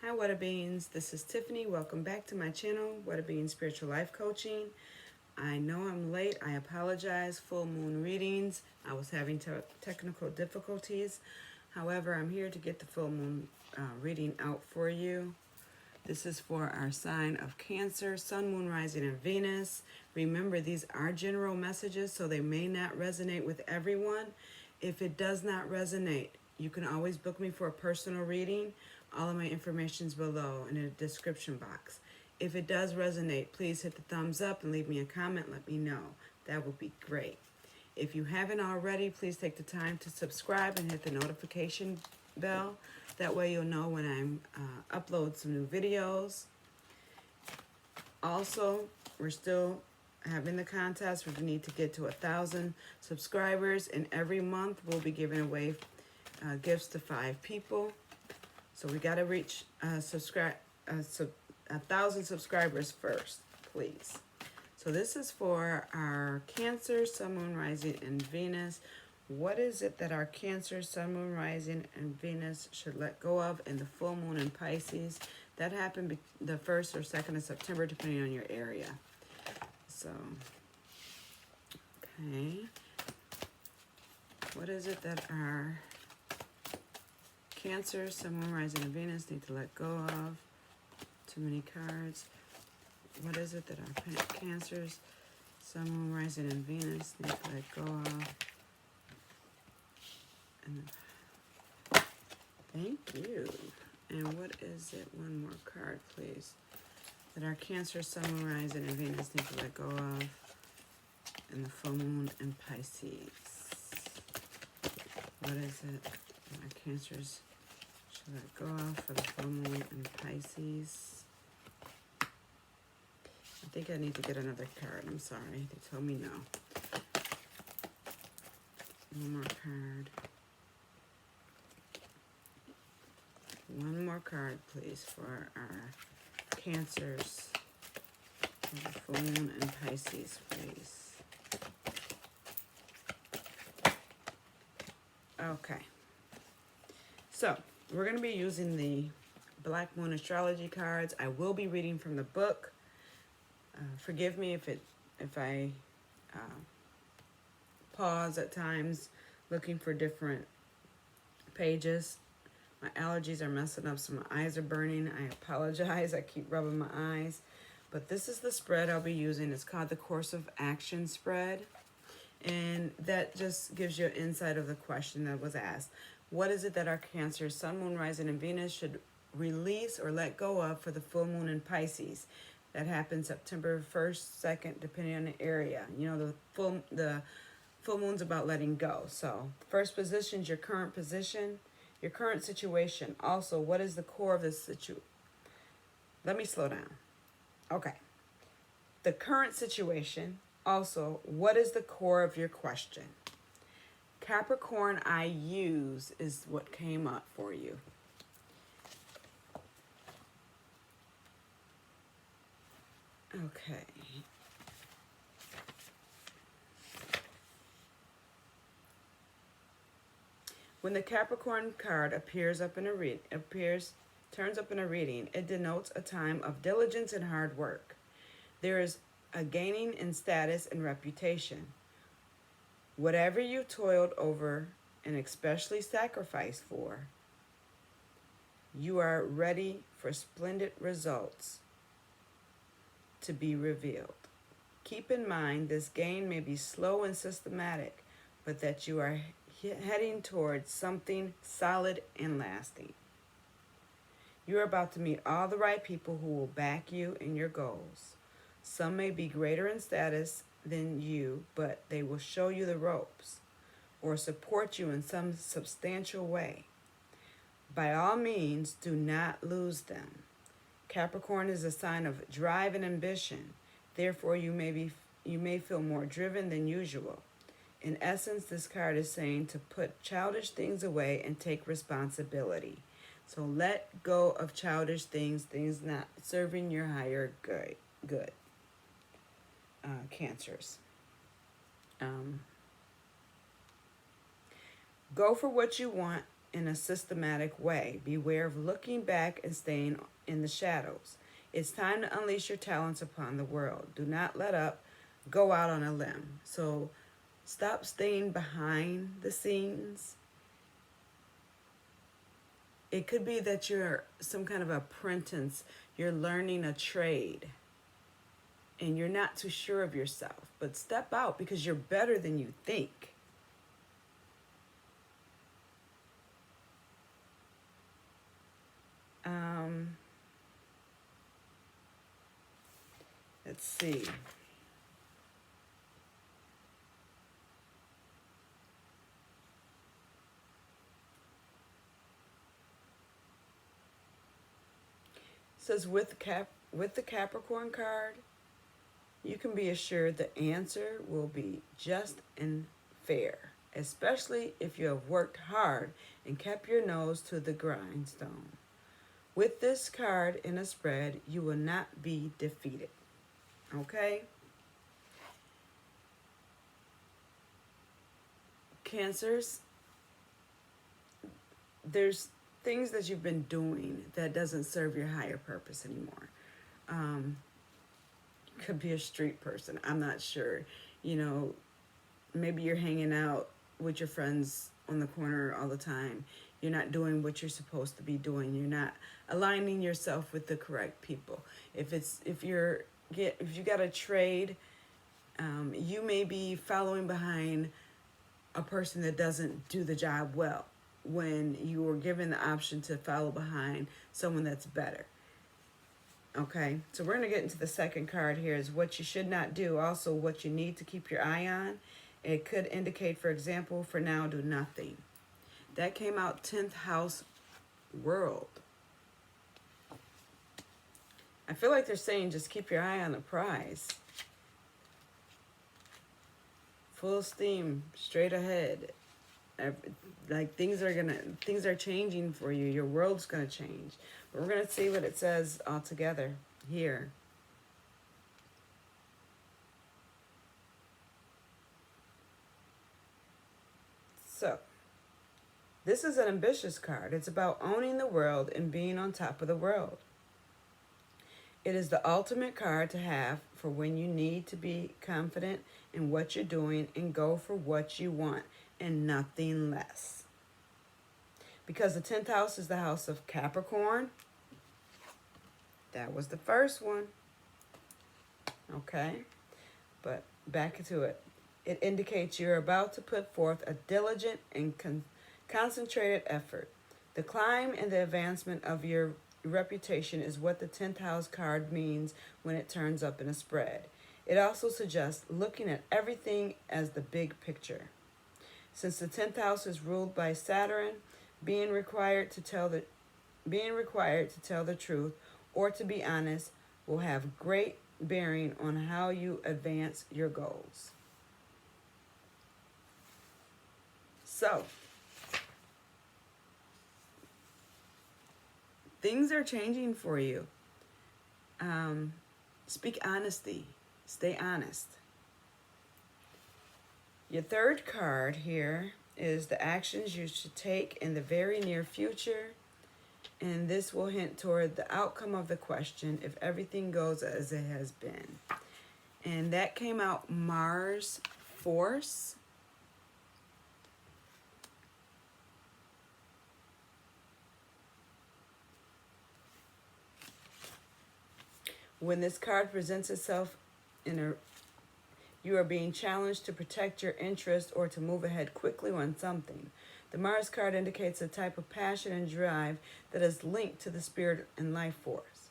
Hi Wada Beans, this is Tiffany. Welcome back to my channel, Wada Beans Spiritual Life Coaching. I know I'm late, I apologize. Full moon readings, I was having technical difficulties. However, I'm here to get the full moon reading out for you. This is for our sign of Cancer, Sun, Moon, Rising, and Venus. Remember, these are general messages, so they may not resonate with everyone. If it does not resonate, you can always book me for a personal reading. All of my information is below in the description box. If it does resonate, please hit the thumbs up and leave me a comment. Let me know. That would be great. If you haven't already, please take the time to subscribe and hit the notification bell. That way you'll know when I upload some new videos. Also, we're still having the contest. We need to get to 1,000 subscribers, and every month we'll be giving away gifts to 5 people. So we got to reach 1,000 subscribers first, please. So this is for our Cancer, Sun, Moon, Rising, and Venus. What is it that our Cancer, Sun, Moon, Rising, and Venus should let go of in the full moon in Pisces? That happened the 1st or 2nd of September, depending on your area. So, okay. What is it that our Cancer, Sun, Moon, Rising, and Venus need to let go of? Too many cards. What is it that our Cancers, Sun, Moon, Rising, and Venus need to let go of? And thank you. And what is it? One more card, please. That our Cancer, Sun, Moon, Rising, and Venus need to let go of in the full moon in Pisces. What is it that our Cancers should let go of for the full moon in Pisces? I think I need to get another card. I'm sorry. They told me no. One more card. One more card, please, for our Cancers for the full moon in Pisces, please. Okay. So, we're going to be using the Black Moon Astrology cards. I will be reading from the book. Forgive me if I pause at times looking for different pages. My allergies are messing up, so my eyes are burning. I apologize. I keep rubbing my eyes. But this is the spread I'll be using. It's called the Course of Action spread. And that just gives you an insight of the question that was asked. What is it that our Cancer, Sun, Moon, Rising, and Venus should release or let go of for the full moon in Pisces? That happens September 1st, 2nd, depending on the area. You know, the full moon's about letting go. So, first position is your current position. Your current situation. Also, what is the core of this situation? Let me slow down. Okay. The current situation. Also, what is the core of your question? Capricorn, I use is what came up for you. Okay. When the Capricorn card turns up in a reading, it denotes a time of diligence and hard work. There is a gaining in status and reputation. Whatever you toiled over and especially sacrificed for, you are ready for splendid results to be revealed. Keep in mind this gain may be slow and systematic, but that you are heading towards something solid and lasting. You're about to meet all the right people who will back you in your goals. Some may be greater in status than you, but they will show you the ropes or support you in some substantial way. By all means, do not lose them. Capricorn is a sign of drive and ambition. Therefore, you may feel more driven than usual. In essence, this card is saying to put childish things away and take responsibility. So let go of childish things not serving your higher good. Cancers. Go for what you want in a systematic way. Beware of looking back and staying in the shadows. It's time to unleash your talents upon the world. Do not let up. Go out on a limb. So stop staying behind the scenes. It could be that you're some kind of apprentice. You're learning a trade and you're not too sure of yourself. But step out because you're better than you think. Let's see. It says with the Capricorn card, you can be assured the answer will be just and fair, especially if you have worked hard and kept your nose to the grindstone. With this card in a spread, you will not be defeated. Okay? Cancers, there's things that you've been doing that doesn't serve your higher purpose anymore. Could be a street person. I'm not sure. You know, maybe you're hanging out with your friends on the corner all the time. You're not doing what you're supposed to be doing. You're not aligning yourself with the correct people. If you got a trade, you may be following behind a person that doesn't do the job well when you were given the option to follow behind someone that's better. Okay, so we're going to get into the second card here is what you should not do, also what you need to keep your eye on. It could indicate, for example, for now, do nothing. That came out 10th house world. I feel like they're saying just keep your eye on the prize. Full steam, straight ahead. Like things are changing for you. Your world's gonna change. But we're gonna see what it says all together here. So, this is an ambitious card. It's about owning the world and being on top of the world. It is the ultimate card to have for when you need to be confident in what you're doing and go for what you want and nothing less. Because the 10th house is the house of Capricorn. That was the first one. Okay? But back to it. It indicates you're about to put forth a diligent and concentrated effort. The climb and the advancement of your reputation is what the 10th house card means when it turns up in a spread. It also suggests looking at everything as the big picture. Since the 10th house is ruled by Saturn, being required to tell the truth or to be honest will have great bearing on how you advance your goals. So, things are changing for you. Speak honesty. Stay honest. Your third card here is the actions you should take in the very near future. And this will hint toward the outcome of the question if everything goes as it has been. And that came out Mars Force. When this card presents itself you are being challenged to protect your interest or to move ahead quickly on something. The Mars card indicates a type of passion and drive that is linked to the spirit and life force.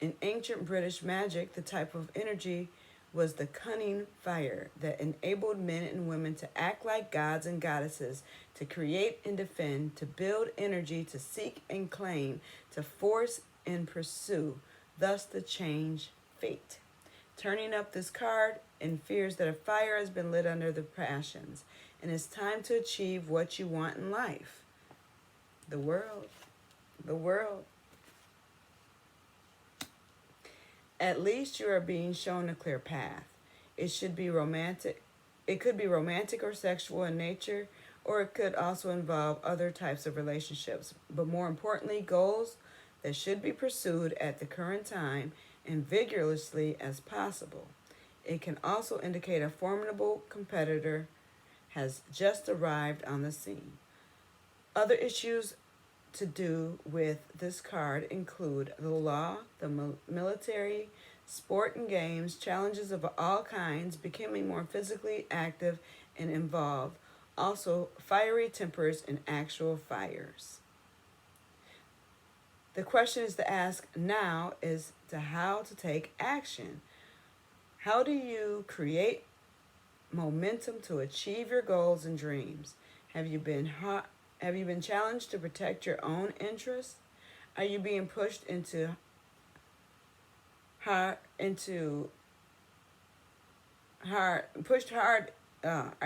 In ancient British magic, the type of energy was the cunning fire that enabled men and women to act like gods and goddesses, to create and defend, to build energy, to seek and claim, to force and pursue, thus to change fate. Turning up this card and fears that a fire has been lit under the passions, and it's time to achieve what you want in life. The world. At least you are being shown a clear path. It should be romantic. It could be romantic or sexual in nature, or it could also involve other types of relationships. But more importantly, goals that should be pursued at the current time and vigorously as possible. It can also indicate a formidable competitor has just arrived on the scene. Other issues to do with this card include the law, the military, sport and games, challenges of all kinds, becoming more physically active and involved, also fiery tempers and actual fires. The question is to ask now is to how to take action. How do you create momentum to achieve your goals and dreams? Have you been challenged to protect your own interests? Are you being pushed are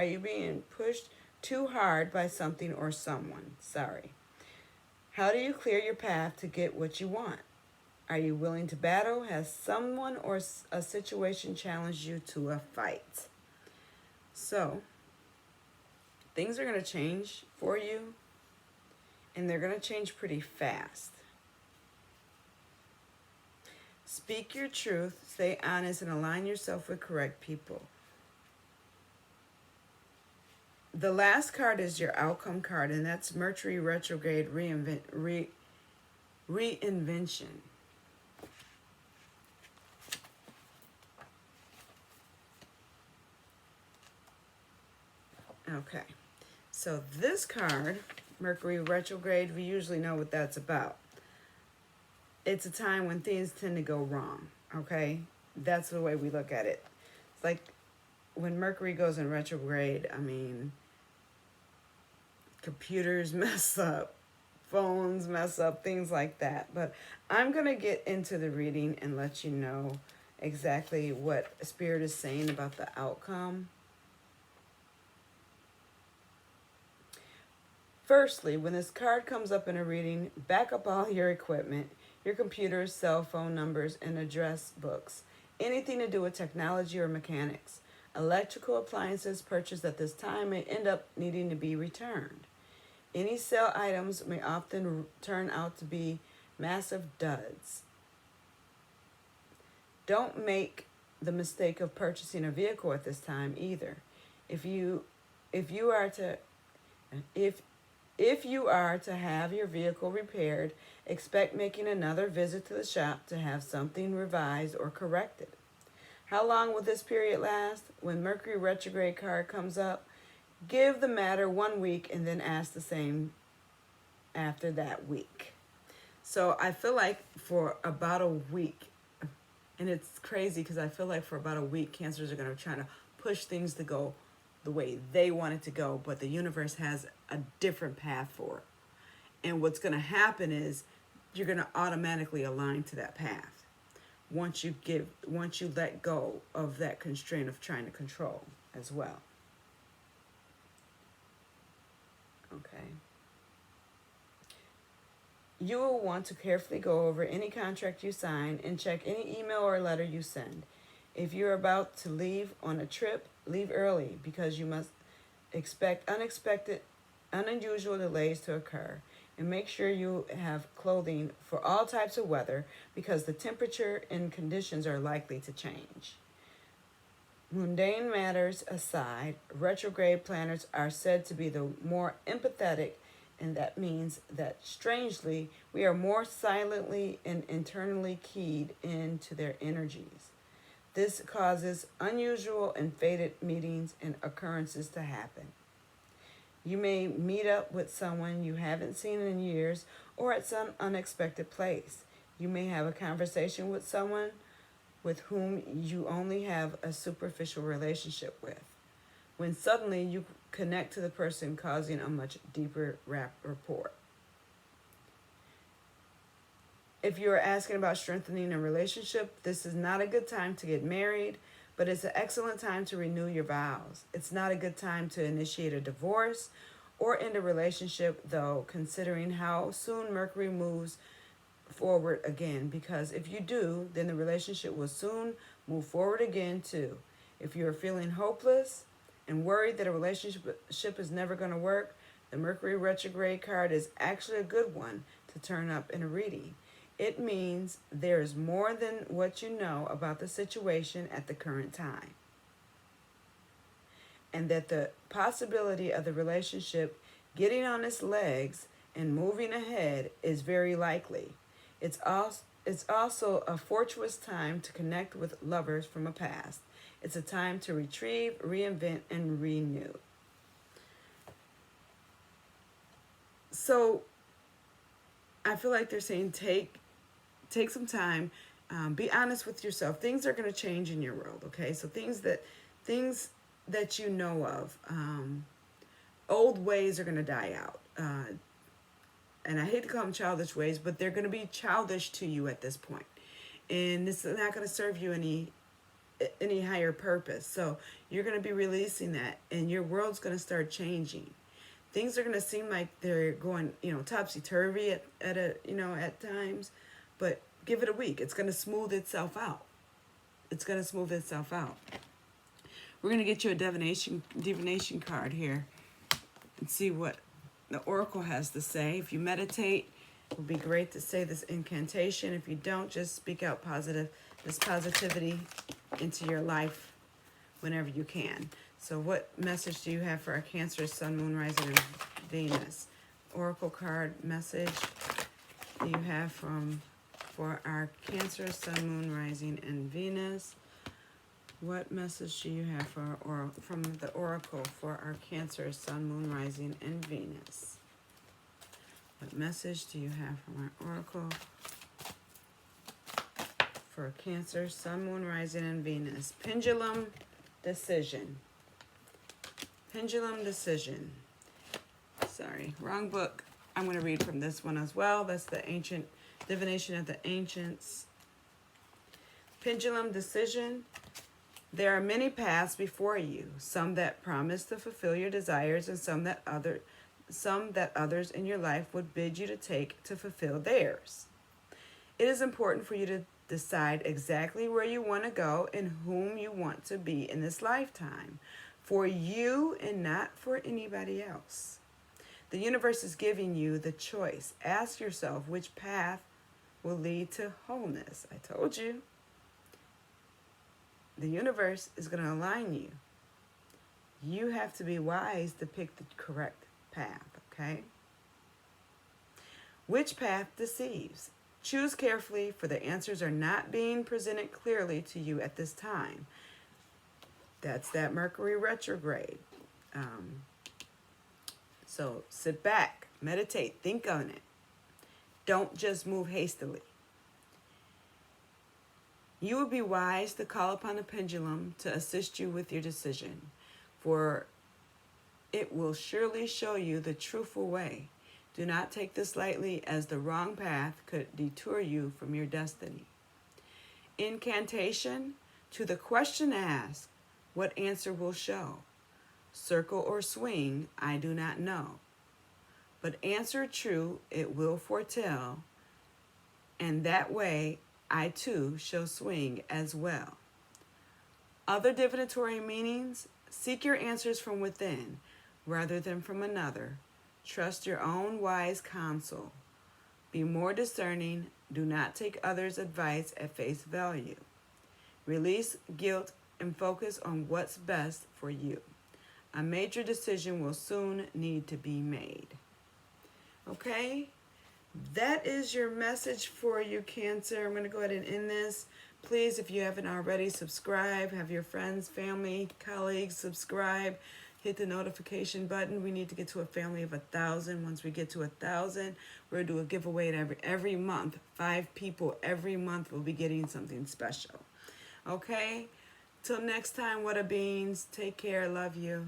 you being pushed too hard by something or someone? Sorry. How do you clear your path to get what you want? Are you willing to battle? Has someone or a situation challenged you to a fight? So, things are going to change for you, and they're going to change pretty fast. Speak your truth, stay honest, and align yourself with correct people. The last card is your outcome card, and that's Mercury retrograde reinvention. Okay, so this card, Mercury retrograde, we usually know what that's about. It's a time when things tend to go wrong, okay? That's the way we look at it. It's like when Mercury goes in retrograde, I mean, computers mess up, phones mess up, things like that. But I'm going to get into the reading and let you know exactly what Spirit is saying about the outcome. Firstly, when this card comes up in a reading, back up all your equipment, your computers, cell phone numbers, and address books. Anything to do with technology or mechanics. Electrical appliances purchased at this time may end up needing to be returned. Any sale items may often turn out to be massive duds. Don't make the mistake of purchasing a vehicle at this time either. If you are to have your vehicle repaired, expect making another visit to the shop to have something revised or corrected. How long will this period last? When Mercury retrograde card comes up, give the matter 1 week and then ask the same after that week. So I feel like for about a week, and it's crazy because I feel like for about a week, Cancers are going to try to push things to go the way they want it to go, but the universe has a different path for it. And what's going to happen is you're going to automatically align to that path once you let go of that constraint of trying to control as well. Okay. You will want to carefully go over any contract you sign and check any email or letter you send. If you're about to leave on a trip, leave early because you must expect unusual delays to occur. And make sure you have clothing for all types of weather because the temperature and conditions are likely to change. Mundane matters aside, retrograde planners are said to be the more empathetic, and that means that, strangely, we are more silently and internally keyed into their energies. This causes unusual and fated meetings and occurrences to happen. You may meet up with someone you haven't seen in years or at some unexpected place. You may have a conversation with someone with whom you only have a superficial relationship with, when suddenly you connect to the person, causing a much deeper rapport. If you are asking about strengthening a relationship, this is not a good time to get married, but it's an excellent time to renew your vows. It's not a good time to initiate a divorce or end a relationship, though, considering how soon Mercury moves forward again, because if you do, then the relationship will soon move forward again too. If you're feeling hopeless and worried that a relationship is never going to work, the Mercury retrograde card is actually a good one to turn up in a reading. It means there's more than what you know about the situation at the current time, and that the possibility of the relationship getting on its legs and moving ahead is very likely. It's also a fortuitous time to connect with lovers from a past. It's a time to retrieve, reinvent, and renew. So I feel like they're saying take some time, be honest with yourself. Things are going to change in your world, okay? So things that you know of, old ways are going to die out. And I hate to call them childish ways, but they're going to be childish to you at this point. And this is not going to serve you any higher purpose. So you're going to be releasing that, and your world's going to start changing. Things are going to seem like they're going, topsy-turvy at times, but give it a week. It's going to smooth itself out. We're going to get you a divination card here and see what the Oracle has to say. If you meditate, it would be great to say this incantation. If you don't, just speak out this positivity into your life whenever you can. So what message do you have for our Cancer, Sun, Moon, Rising, and Venus? Oracle card message do you have for our Cancer, Sun, Moon, Rising, and Venus? What message do you have from the Oracle for our Cancer, Sun, Moon, Rising, and Venus? What message do you have from our Oracle for Cancer, Sun, Moon, Rising, and Venus? Pendulum decision. Pendulum decision. Sorry, wrong book. I'm going to read from this one as well. That's the Ancient Divination of the Ancients. Pendulum decision. There are many paths before you, some that promise to fulfill your desires, and some that others in your life would bid you to take to fulfill theirs. It is important for you to decide exactly where you want to go and whom you want to be in this lifetime, for you and not for anybody else. The universe is giving you the choice. Ask yourself which path will lead to wholeness. I told you. The universe is going to align you. You have to be wise to pick the correct path, okay? Which path deceives? Choose carefully, for the answers are not being presented clearly to you at this time. That's that Mercury retrograde. So sit back, meditate, think on it. Don't just move hastily. You would be wise to call upon the pendulum to assist you with your decision, for it will surely show you the truthful way. Do not take this lightly, as the wrong path could detour you from your destiny. Incantation. To the question asked, what answer will show? Circle or swing, I do not know. But answer true, it will foretell, and that way I too shall swing as well. Other divinatory meanings. Seek your answers from within rather than from another. Trust your own wise counsel. Be more discerning. Do not take others' advice at face value. Release guilt and focus on what's best for you. A major decision will soon need to be made. Okay? That is your message for you, Cancer. I'm going to go ahead and end this. Please, if you haven't already, subscribe. Have your friends, family, colleagues subscribe. Hit the notification button. We need to get to a family of 1,000. Once we get to 1,000, we're going to do a giveaway every month. 5 people every month will be getting something special. Okay? Till next time, What a Beans. Take care. Love you.